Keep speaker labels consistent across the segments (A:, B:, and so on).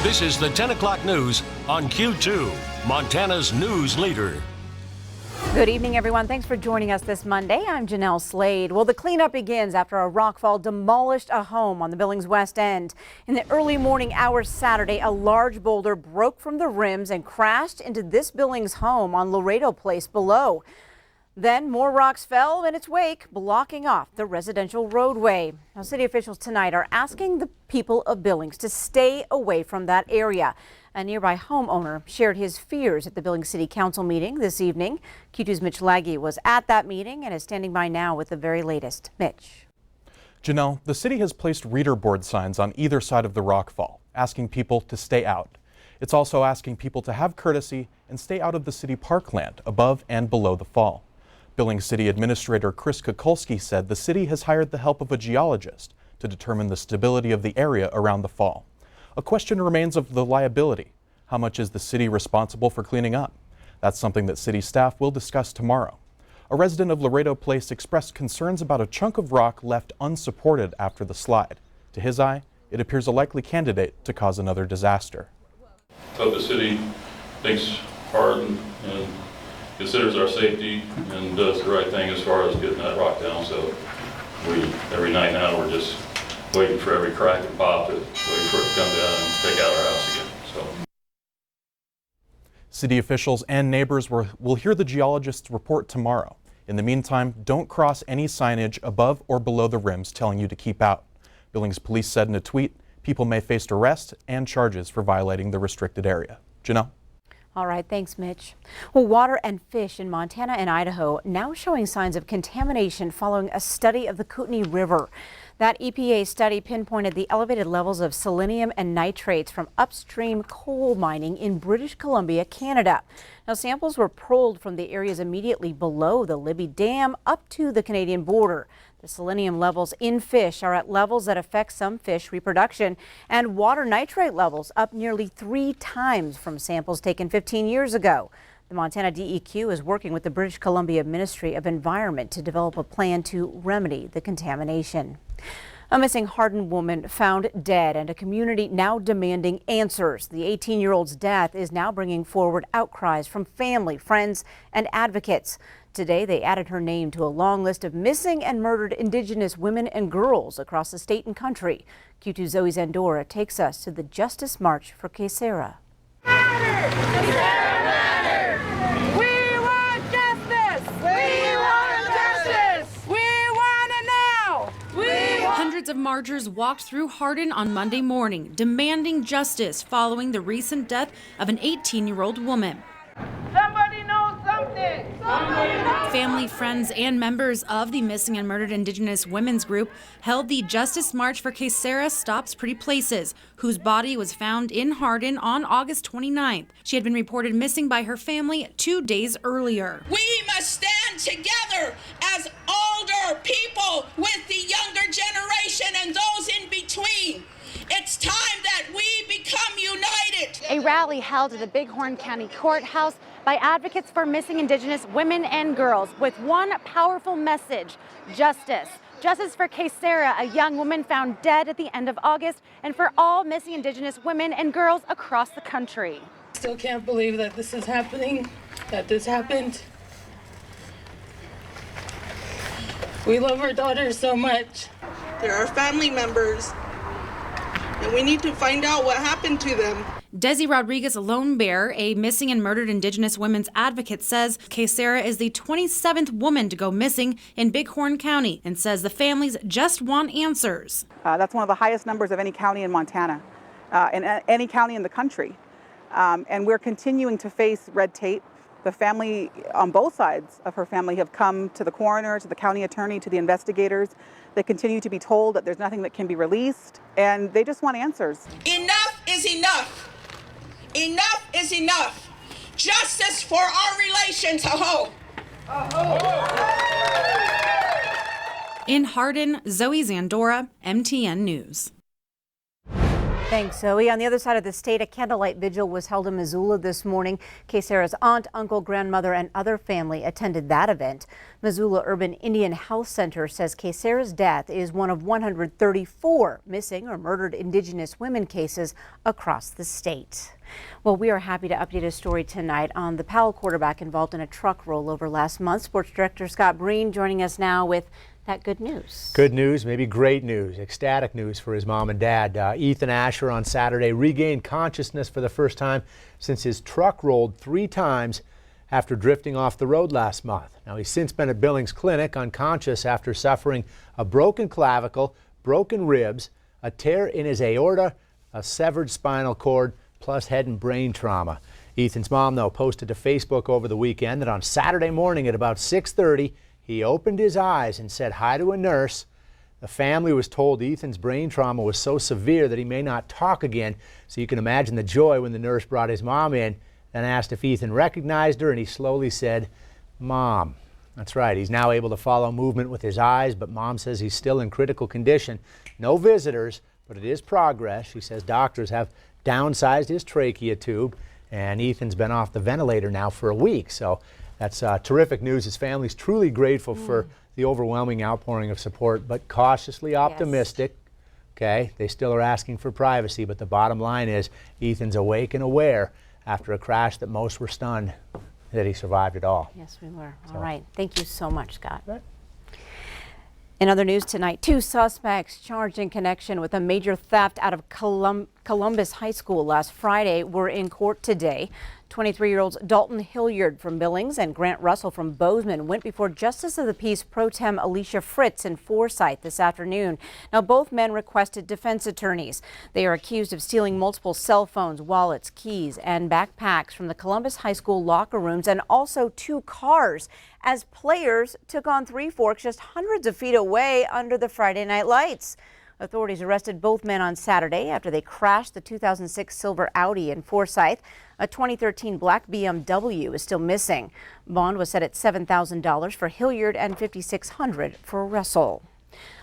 A: This is the 10 o'clock news on Q2, Montana's news leader.
B: Good evening, everyone. Thanks for joining us this Monday. I'm Jeanelle Slade. Well, the cleanup begins after a rockfall demolished a home on the Billings West End. In the early morning hours Saturday, a large boulder broke from the rims and crashed into this Billings home on Laredo Place below. Then more rocks fell in its wake, blocking off the residential roadway. Now, city officials tonight are asking the people of Billings to stay away from that area. A nearby homeowner shared his fears at the Billings City Council meeting this evening. Q2's Mitch Laggy was at that meeting and is standing by now with the very latest. Mitch.
C: Jeanelle, the city has placed reader board signs on either side of the rockfall, asking people to stay out. It's also asking people to have courtesy and stay out of the city parkland above and below the fall. Billings City Administrator Chris Kukulski said the city has hired the help of a geologist to determine the stability of the area around the fall. A question remains of the liability. How much is the city responsible for cleaning up? That's something that city staff will discuss tomorrow. A resident of Laredo Place expressed concerns about a chunk of rock left unsupported after the slide. To his eye, it appears a likely candidate to cause another disaster.
D: So the city thinks hard and considers our safety and does the right thing as far as getting that rock down. So every night now we're just waiting for every crack and pop, waiting for it to come down and take out our house again. So.
C: City officials and neighbors will hear the geologist's report tomorrow. In the meantime, don't cross any signage above or below the rims telling you to keep out. Billings police said in a tweet, people may face arrest and charges for violating the restricted area. Jeanelle?
B: All right, thanks, Mitch. Well, water and fish in Montana and Idaho now showing signs of contamination following a study of the Kootenai River. That EPA study pinpointed the elevated levels of selenium and nitrates from upstream coal mining in British Columbia, Canada. Now, samples were pulled from the areas immediately below the Libby Dam up to the Canadian border. The selenium levels in fish are at levels that affect some fish reproduction, and water nitrate levels up nearly 3 times from samples taken 15 years ago. The Montana DEQ is working with the British Columbia Ministry of Environment to develop a plan to remedy the contamination. A missing Hardin woman found dead and a community now demanding answers. The 18-year-old's death is now bringing forward outcries from family, friends, and advocates. Today, they added her name to a long list of missing and murdered Indigenous women and girls across the state and country. Q2's Zoe Zandora takes us to the Justice March for Quesera.
E: Hundreds of marchers walked through Hardin on Monday morning, demanding justice following the recent death of an 18-year-old woman.
F: Somebody knows something!
E: Family, friends, and members of the missing and murdered Indigenous women's group held the Justice March for Quesera Stops Pretty Places, whose body was found in Hardin on August 29th. She had been reported missing by her family 2 days earlier.
F: We must stand together as older people with the younger generation and those in between. It's time that we become united.
G: A rally held at the Bighorn County Courthouse by advocates for missing Indigenous women and girls with one powerful message: justice. Justice for Quesera, a young woman found dead at the end of August, and for all missing Indigenous women and girls across the country.
H: Still can't believe that this is happening, that this happened. We love our daughters so much.
I: They're our family members, and we need to find out what happened to them.
E: Desi Rodriguez Lone Bear, a missing and murdered Indigenous women's advocate, says Quesera is the 27th woman to go missing in Bighorn County and says the families just want answers.
J: That's one of the highest numbers of any county in Montana, and any county in the country. And we're continuing to face red tape. The family on both sides of her family have come to the coroner, to the county attorney, to the investigators. They continue to be told that there's nothing that can be released, and they just want answers.
F: Enough is enough. Enough is enough. Justice for our relations. Aho.
E: In Hardin, Zoe Zandora, MTN News.
B: Thanks, Zoe. On the other side of the state, a candlelight vigil was held in Missoula this morning. Kaysara's aunt, uncle, grandmother, and other family attended that event. Missoula Urban Indian Health Center says Kaysara's death is one of 134 missing or murdered Indigenous women cases across the state. Well, we are happy to update a story tonight on the Powell quarterback involved in a truck rollover last month. Sports Director Scott Breen joining us now with that good news.
K: Good news, maybe great news, ecstatic news for his mom and dad. Ethan Asher on Saturday regained consciousness for the first time since his truck rolled 3 times after drifting off the road last month. Now, he's since been at Billings Clinic unconscious after suffering a broken clavicle, broken ribs, a tear in his aorta, a severed spinal cord, plus head and brain trauma. Ethan's mom, though, posted to Facebook over the weekend that on Saturday morning at about 6:30, he opened his eyes and said hi to a nurse. The family was told Ethan's brain trauma was so severe that he may not talk again. So you can imagine the joy when the nurse brought his mom in and asked if Ethan recognized her, and he slowly said, "Mom." That's right, he's now able to follow movement with his eyes, but Mom says he's still in critical condition. No visitors, but it is progress. She says doctors have downsized his trachea tube, and Ethan's been off the ventilator now for a week. So that's terrific news. His family's truly grateful for the overwhelming outpouring of support, but cautiously optimistic. Yes. Okay, they still are asking for privacy, but the bottom line is Ethan's awake and aware after a crash that most were stunned that he survived it all.
B: Yes, we were. All right. Thank you so much, Scott. Right. In other news tonight, 2 suspects charged in connection with a major theft out of Columbus High School last Friday were in court today. 23-year-olds Dalton Hilliard from Billings and Grant Russell from Bozeman went before Justice of the Peace Pro Tem Alicia Fritz in Forsyth this afternoon. Now, both men requested defense attorneys. They are accused of stealing multiple cell phones, wallets, keys, and backpacks from the Columbus High School locker rooms and also 2 cars as players took on Three Forks just hundreds of feet away under the Friday night lights. Authorities arrested both men on Saturday after they crashed the 2006 silver Audi in Forsyth. A 2013 black BMW is still missing. Bond was set at $7,000 for Hilliard and $5,600 for Russell.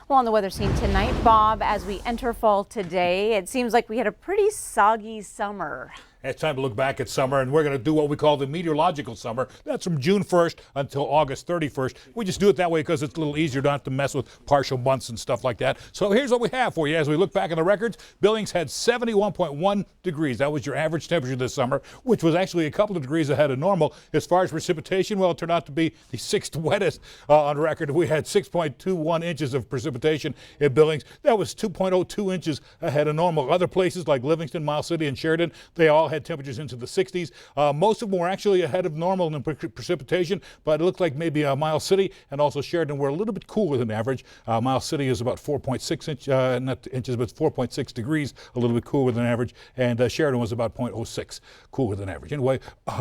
B: Well, on the weather scene tonight, Bob, as we enter fall today, it seems like we had a pretty soggy summer.
L: It's time to look back at summer, and we're going to do what we call the meteorological summer. That's from June 1st until August 31st. We just do it that way because it's a little easier not to mess with partial months and stuff like that. So here's what we have for you. As we look back at the records, Billings had 71.1 degrees. That was your average temperature this summer, which was actually a couple of degrees ahead of normal. As far as precipitation, well, it turned out to be the 6th wettest on record. We had 6.21 inches of precipitation in Billings. That was 2.02 inches ahead of normal. Other places like Livingston, Miles City, and Sheridan, they all had temperatures into the 60s. Most of them were actually ahead of normal in precipitation, but it looked like maybe Miles City and also Sheridan were a little bit cooler than average. Miles City is about 4.6 not inches, but 4.6 degrees, a little bit cooler than average, and Sheridan was about 0.06 cooler than average. Anyway,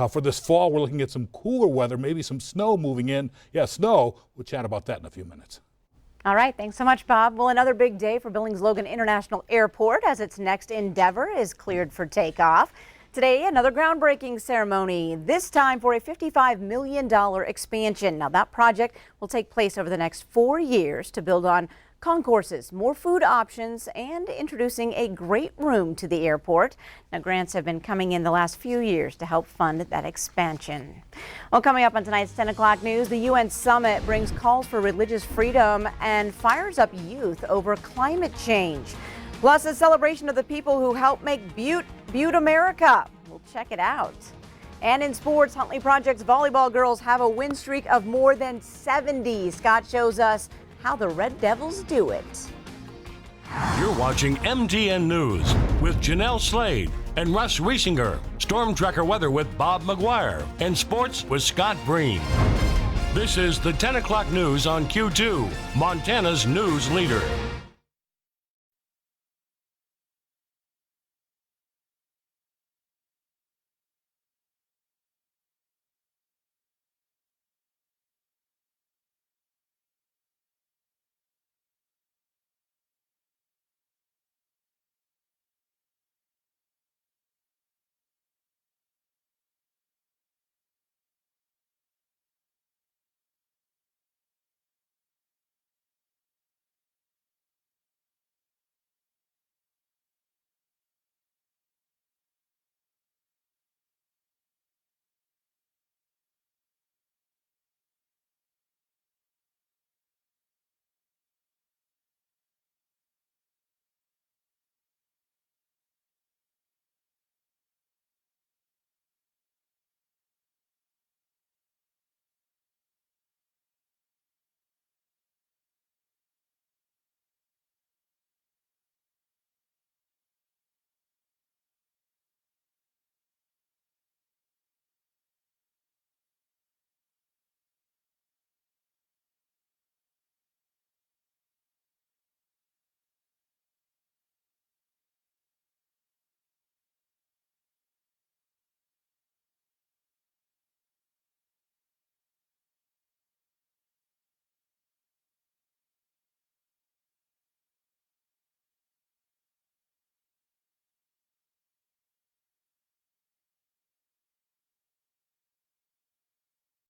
L: for this fall, we're looking at some cooler weather, maybe some snow moving in. Yeah, snow. We'll chat about that in a few minutes.
B: All right, thanks so much, Bob. Well, another big day for Billings Logan International Airport as its next endeavor is cleared for takeoff. Today, another groundbreaking ceremony, this time for a $55 million expansion. Now, that project will take place over the next 4 years to build on concourses, more food options, and introducing a great room to the airport. Now, grants have been coming in the last few years to help fund that expansion. Well, coming up on tonight's 10 o'clock news, the UN summit brings calls for religious freedom and fires up youth over climate change. Plus, a celebration of the people who helped make Butte America. We'll check it out. And in sports, Huntley Project's volleyball girls have a win streak of more than 70. Scott shows us how the Red Devils do it.
A: You're watching MTN News with Jeanelle Slade and Russ Riesinger. Storm Tracker weather with Bob McGuire. And sports with Scott Breen. This is the 10 o'clock news on Q2, Montana's news leader.